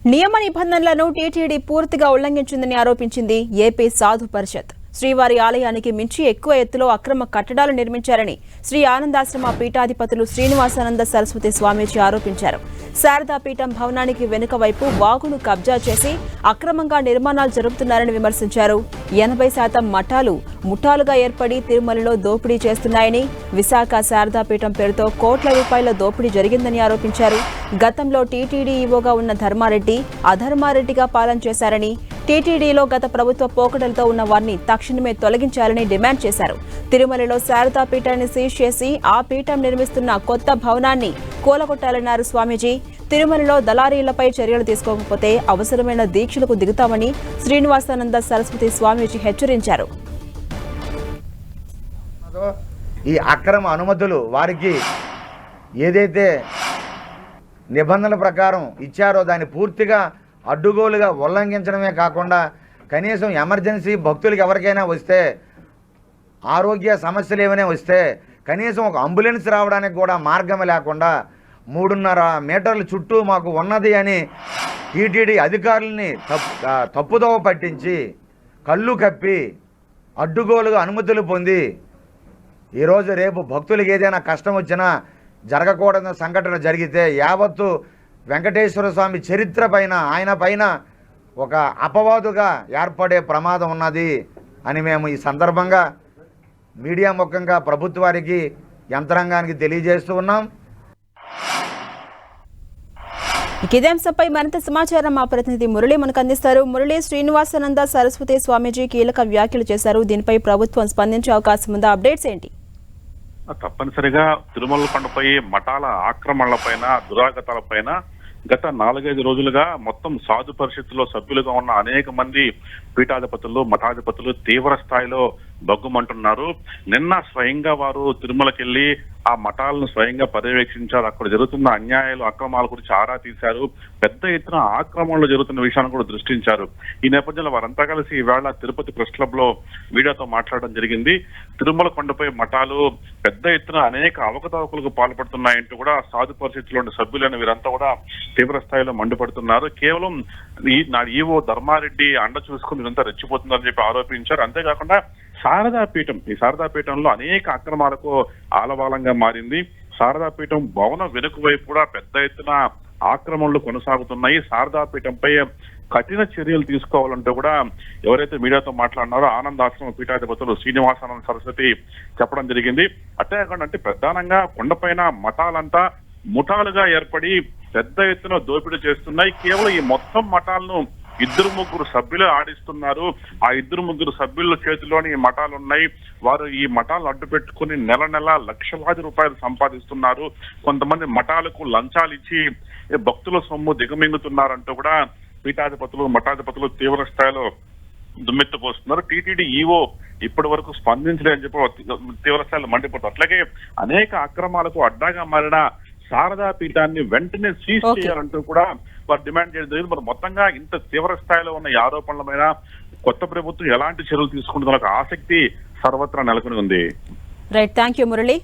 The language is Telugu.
నియమ నిబంధనలను టీటీడీ పూర్తిగా ఉల్లంఘించిందని ఆరోపించింది ఏపీ సాధు పరిషత్. శ్రీవారి ఆలయానికి మించి ఎక్కువ ఎత్తులో అక్రమ కట్టడాలు నిర్మించారని శ్రీ ఆనందాశ్రమ పీఠాధిపతులు శ్రీనివాసానంద సరస్వతి స్వామీజీ ఆరోపించారు. శారదా పీఠం భవనానికి వెనుక వైపు వాగును కబ్జా చేసి అక్రమంగా నిర్మాణాలు జరుపుతున్నారని విమర్శించారు. 80% మఠాలు ముఠాలుగా ఏర్పడి తిరుమలలో దోపిడీ చేస్తున్నాయని, విశాఖ శారదా పీఠం పేరుతో కోట్ల రూపాయల దోపిడీ జరిగిందని ఆరోపించారు. గతంలో టీటీడీ ఈవోగా ఉన్న ధర్మారెడ్డి అధర్మారెడ్డిగా పాలన చేశారని, టీటీడీలో గత ప్రభుత్వ పోకడలతో ఉన్న వారిని తక్షణమే తొలగించాలని డిమాండ్ చేశారు. తిరుమలలో శారదా పీఠాన్ని సీజ్ చేసి ఆ పీఠం నిర్మిస్తున్న కొత్త భవనాన్ని కూలగొట్టాలన్నారు స్వామీజీ. తిరుమలలో దళారీలపై చర్యలు తీసుకోకపోతే అవసరమైన దీక్షలకు దిగుతామని శ్రీనివాసానంద సరస్వతి స్వామీజీ హెచ్చరించారు. ఈ అక్రమ అనుమతులు వారికి ఏదైతే నిబంధనల ప్రకారం ఇచ్చారో దాన్ని పూర్తిగా అడ్డుగోలుగా ఉల్లంఘించడమే కాకుండా కనీసం ఎమర్జెన్సీ భక్తులకు ఎవరికైనా వస్తే, ఆరోగ్య సమస్యలు ఏమైనా వస్తే కనీసం ఒక అంబులెన్స్ రావడానికి కూడా మార్గం లేకుండా 3.5 మీటర్ల చుట్టూ మాకు ఉన్నది అని టీటీడీ అధికారులని తప్పుదోవ పట్టించి కళ్ళు కప్పి అడ్డుగోలుగా అనుమతులు పొంది ఈరోజు రేపు భక్తులకు ఏదైనా కష్టం వచ్చినా జరగకూడని సంఘటన జరిగితే యావత్తు వెంకటేశ్వర స్వామి చరిత్ర పైన, ఆయన పైన ఒక అపవాదుగా ఏర్పడే ప్రమాదం ఉన్నది అని మేము ఈ సందర్భంగా మీడియా ముఖంగా ప్రభుత్వానికి, యంత్రాంగానికి తెలియజేస్తూ ఉన్నాం. ఇదే అంశంపై మరింత సమాచారం మా ప్రతినిధి మురళి మనకు అందిస్తారు. మురళి, శ్రీనివాసానంద సరస్వతి స్వామీజీ కీలక వ్యాఖ్యలు చేశారు. దీనిపై ప్రభుత్వం స్పందించే అవకాశం ఉందా? అప్డేట్స్ ఏంటి? తప్పనిసరిగా తిరుమల కొండపై మఠాల ఆక్రమణలపైన, దురాగతాలపైన గత 4-5 రోజులుగా మొత్తం సాధు పరిషత్తులో సభ్యులుగా ఉన్న అనేక మంది పీఠాధిపతులు, మఠాధిపతులు తీవ్ర స్థాయిలో బగ్గుమంటున్నారు. నిన్న స్వయంగా వారు తిరుమలకెళ్లి ఆ మఠాలను స్వయంగా పర్యవేక్షించారు. అక్కడ జరుగుతున్న అన్యాయాలు, అక్రమాల గురించి ఆరా తీశారు. పెద్ద ఎత్తున ఆక్రమణలు జరుగుతున్న విషయాన్ని కూడా దృష్టించారు. ఈ నేపథ్యంలో వారంతా కలిసి ఈవేళ తిరుపతి ప్రెస్ క్లబ్ లో మీడియాతో మాట్లాడడం జరిగింది. తిరుమల కొండపై మఠాలు పెద్ద ఎత్తున అనేక అవకతవకలకు పాల్పడుతున్నాయంటూ కూడా సాధు పరిషత్తులోని సభ్యులైన వీరంతా కూడా తీవ్ర స్థాయిలో మండిపడుతున్నారు. కేవలం ఈవో ధర్మారెడ్డి అండ చూసుకుని వీరంతా రెచ్చిపోతుందని చెప్పి ఆరోపించారు. అంతేకాకుండా ఈ శారదా పీఠంలో అనేక అక్రమాలకు ఆలవాలంగా మారింది. శారదా పీఠం భవనం వెనుక వైపు కూడా పెద్ద ఎత్తున ఆక్రమణలు కొనసాగుతున్నాయి. శారదా పీఠంపై కఠిన చర్యలు తీసుకోవాలంటూ కూడా ఎవరైతే మీడియాతో మాట్లాడినారో ఆనందాశ్రమ పీఠాధిపతులు శ్రీనివాసానంద సరస్వతి చెప్పడం జరిగింది. అంతేకాకుండా అంటే ప్రధానంగా కొండపైన మఠాలంతా ముఠాలుగా ఏర్పడి పెద్ద ఎత్తున దోపిడీ చేస్తున్నాయి. కేవలం ఈ మొత్తం మఠాలను 2-3 సభ్యులు ఆడిస్తున్నారు. ఆ 2-3 సభ్యుల చేతిలోని మఠాలు ఉన్నాయి. వారు ఈ మఠాలను అడ్డు పెట్టుకుని నెల లక్షలాది రూపాయలు సంపాదిస్తున్నారు. కొంతమంది మఠాలకు లంచాలు ఇచ్చి భక్తుల సొమ్ము దిగమింగుతున్నారంటూ కూడా పీఠాధిపతులు, మఠాధిపతులు తీవ్ర స్థాయిలో దుమ్మెత్తిపోస్తున్నారు. టీటీడీ ఈవో ఇప్పటి వరకు స్పందించలేదని చెప్పి తీవ్ర స్థాయిలో మండిపోతారు. అట్లాగే అనేక అక్రమాలకు అడ్డాగా మారిన శారదా పీఠాన్ని వెంటనే సీజ్ చేయాలంటూ కూడా వారు డిమాండ్ చేయడం జరిగింది. మరి మొత్తంగా ఇంత తీవ్ర స్థాయిలో ఉన్న ఈ ఆరోపణల మీద కొత్త ప్రభుత్వం ఎలాంటి చర్యలు తీసుకుంటుందో ఆసక్తి సర్వత్రా నెలకొని ఉంది. Right, thank you Murali.